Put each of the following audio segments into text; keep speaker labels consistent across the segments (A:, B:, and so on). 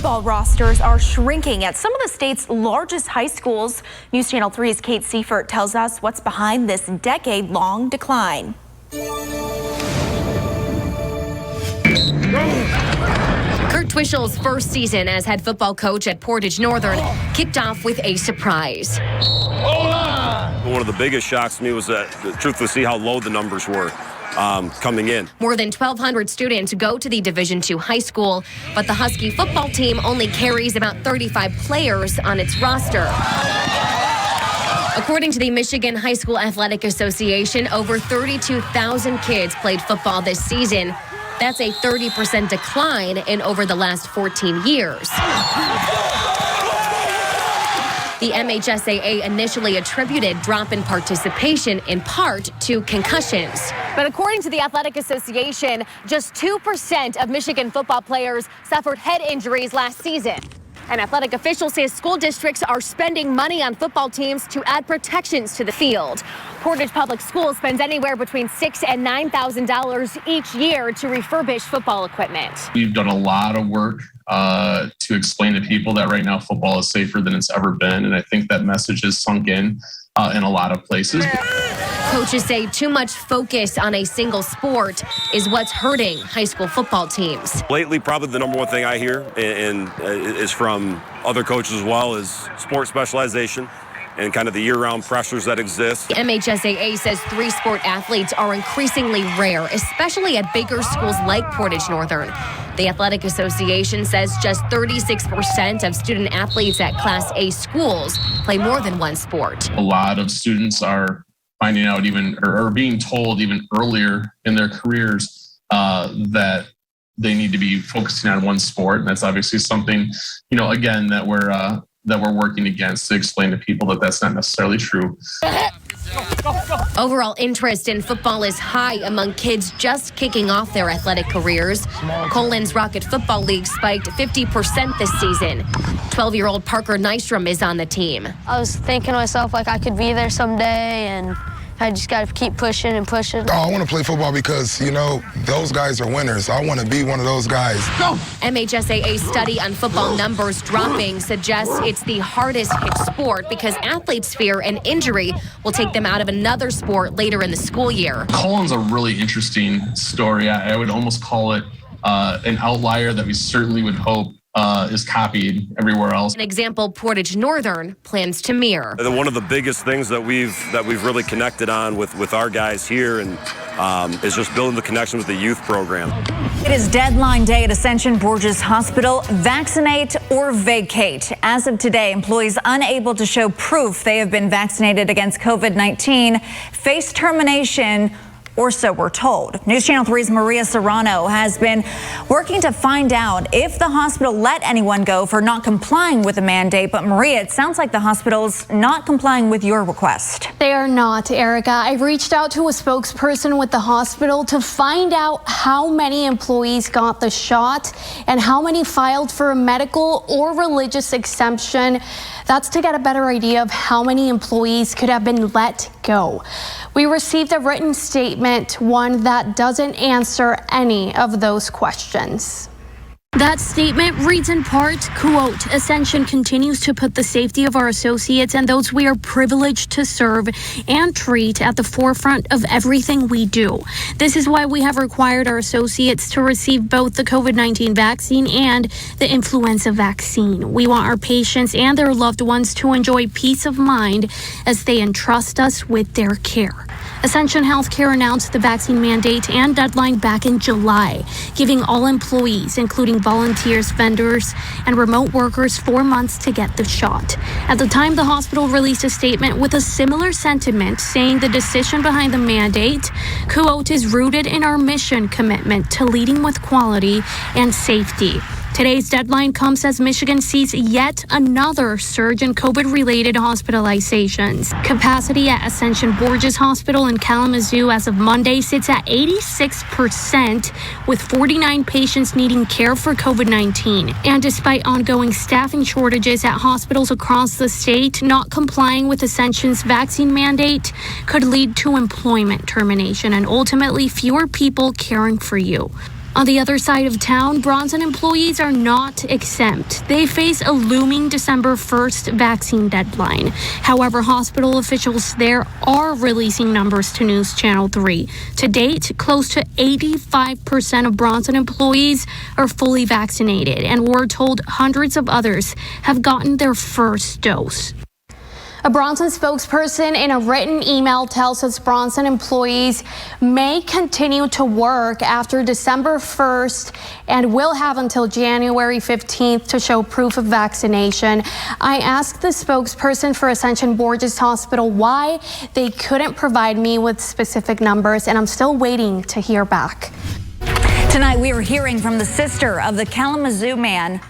A: Football rosters are shrinking at some of the state's largest high schools. News Channel 3's Kate Seifert tells us what's behind this decade-long decline.
B: Kurt Twishel's first season as head football coach at Portage Northern kicked off with a surprise.
C: One of the biggest shocks to me was that, truthfully, see how low the numbers were coming in. More
B: than 1,200 students go to the Division II high school, but the Husky football team only carries about 35 players on its roster. According to the Michigan High School Athletic Association, over 32,000 kids played football this season. That's a 30% decline in over the last 14 years. The MHSAA initially attributed drop in participation in part to concussions.
D: But according to the Athletic Association, just 2% of Michigan football players suffered head injuries last season. And athletic officials say school districts are spending money on football teams to add protections to the field. Portage Public Schools spends anywhere between $6,000 and $9,000 each year to refurbish football equipment.
E: We've done a lot of work to explain to people that right now football is safer than it's ever been. And I think that message has sunk in a lot of places.
B: Coaches say too much focus on a single sport is what's hurting high school football teams.
C: Lately, probably the number one thing I hear and is from other coaches as well is sport specialization and kind of the year-round pressures that exist.
B: The MHSAA says three-sport athletes are increasingly rare, especially at bigger schools like Portage Northern. The Athletic Association says just 36% of student athletes at Class A schools play more than one sport.
E: A lot of students are finding out or being told even earlier in their careers that they need to be focusing on one sport. And that's obviously something, again, that we're working against to explain to people that that's not necessarily true.
B: Overall interest in football is high among kids just kicking off their athletic careers. Colin's Rocket Football League spiked 50% this season. 12-year-old Parker Nystrom is on the team.
F: I was thinking to myself, like, I could be there someday, and I just got to keep pushing and pushing.
G: Oh, I want to play football because, those guys are winners. I want to be one of those guys. Go!
B: MHSAA's study on football numbers dropping suggests it's the hardest hit sport because athletes fear an injury will take them out of another sport later in the school year.
E: Colin's a really interesting story. I would almost call it an outlier that we certainly would hope is copied everywhere else.
B: An example Portage Northern plans to mirror.
C: One of the biggest things that we've really connected on with our guys here and is just building the connection with the youth program.
A: It is deadline day at Ascension Borges Hospital. Vaccinate or vacate. As of today, employees unable to show proof they have been vaccinated against COVID-19 face termination, or so we're told. News Channel 3's Maria Serrano has been working to find out if the hospital let anyone go for not complying with the mandate. But Maria, it sounds like the hospital's not complying with your request.
H: They are not, Erica. I've reached out to a spokesperson with the hospital to find out how many employees got the shot and how many filed for a medical or religious exemption. That's to get a better idea of how many employees could have been let go. We received a written statement, one that doesn't answer any of those questions. That statement reads in part, quote, Ascension continues to put the safety of our associates and those we are privileged to serve and treat at the forefront of everything we do. This is why we have required our associates to receive both the COVID-19 vaccine and the influenza vaccine. We want our patients and their loved ones to enjoy peace of mind as they entrust us with their care. Ascension Healthcare announced the vaccine mandate and deadline back in July, giving all employees, including volunteers, vendors, and remote workers 4 months to get the shot. At the time, the hospital released a statement with a similar sentiment, saying the decision behind the mandate, quote, is rooted in our mission commitment to leading with quality and safety. Today's deadline comes as Michigan sees yet another surge in COVID-related hospitalizations. Capacity at Ascension Borges Hospital in Kalamazoo as of Monday sits at 86%, with 49 patients needing care for COVID-19. And despite ongoing staffing shortages at hospitals across the state, not complying with Ascension's vaccine mandate could lead to employment termination and ultimately fewer people caring for you. On the other side of town, Bronson employees are not exempt. They face a looming December 1st vaccine deadline. However, hospital officials there are releasing numbers to News Channel 3. To date, close to 85% of Bronson employees are fully vaccinated, and we're told hundreds of others have gotten their first dose. A Bronson spokesperson in a written email tells us Bronson employees may continue to work after December 1st and will have until January 15th to show proof of vaccination. I asked the spokesperson for Ascension Borges Hospital why they couldn't provide me with specific numbers, and I'm still waiting to hear back.
A: Tonight, we are hearing from the sister of the Kalamazoo man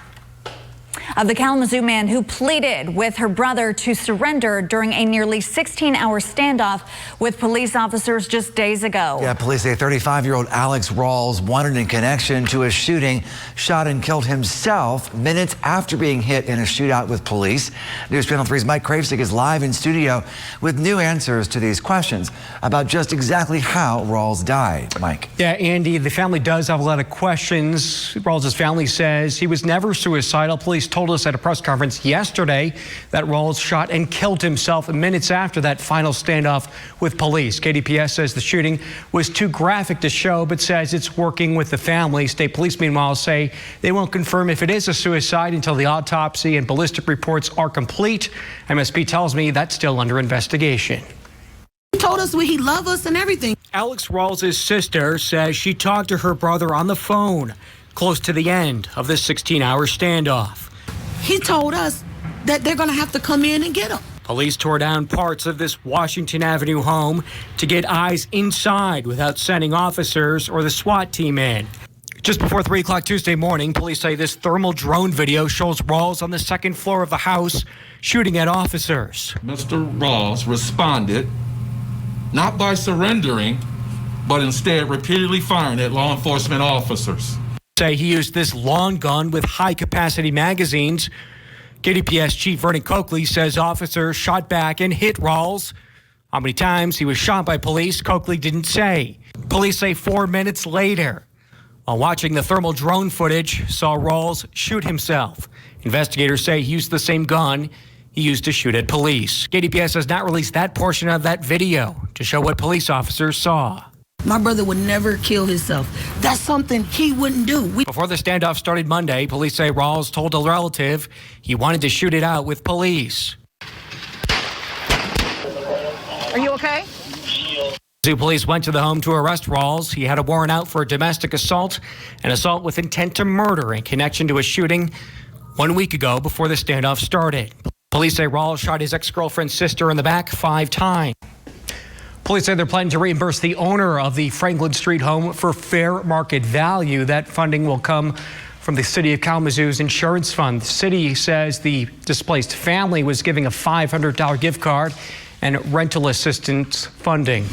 A: who pleaded with her brother to surrender during a nearly 16-hour standoff with police officers just days ago.
I: Yeah, police say 35-year-old Alex Rawls, wanted in connection to a shooting, shot and killed himself minutes after being hit in a shootout with police. News Channel 3's Mike Kravsik is live in studio with new answers to these questions about just exactly how Rawls died. Mike.
J: Yeah, Andy, the family does have a lot of questions. Rawls' family says he was never suicidal. Police told us at a press conference yesterday that Rawls shot and killed himself minutes after that final standoff with police. KDPS says the shooting was too graphic to show, but says it's working with the family. State police, meanwhile, say they won't confirm if it is a suicide until the autopsy and ballistic reports are complete. MSP tells me that's still under investigation.
K: He told us he loved us and everything.
J: Alex Rawls' sister says she talked to her brother on the phone close to the end of this 16-hour standoff.
K: He told us that they're going to have to come in and get him.
J: Police tore down parts of this Washington Avenue home to get eyes inside without sending officers or the SWAT team in. Just before 3 o'clock Tuesday morning, police say this thermal drone video shows Rawls on the second floor of the house shooting at officers.
L: Mr. Rawls responded not by surrendering, but instead repeatedly firing at law enforcement officers.
J: Say he used this long gun with high-capacity magazines. KDPS Chief Vernon Coakley says officers shot back and hit Rawls. How many times he was shot by police, Coakley didn't say. Police say 4 minutes later, while watching the thermal drone footage, saw Rawls shoot himself. Investigators say he used the same gun he used to shoot at police. KDPS has not released that portion of that video to show what police officers saw.
K: My brother would never kill himself. That's something he wouldn't do.
J: Before the standoff started Monday, police say Rawls told a relative he wanted to shoot it out with police.
K: Are you okay?
J: Zoo police went to the home to arrest Rawls. He had a warrant out for domestic assault and assault with intent to murder in connection to a shooting 1 week ago before the standoff started. Police say Rawls shot his ex-girlfriend's sister in the back 5 times. Police say they're planning to reimburse the owner of the Franklin Street home for fair market value. That funding will come from the city of Kalamazoo's insurance fund. The city says the displaced family was giving a $500 gift card and rental assistance funding.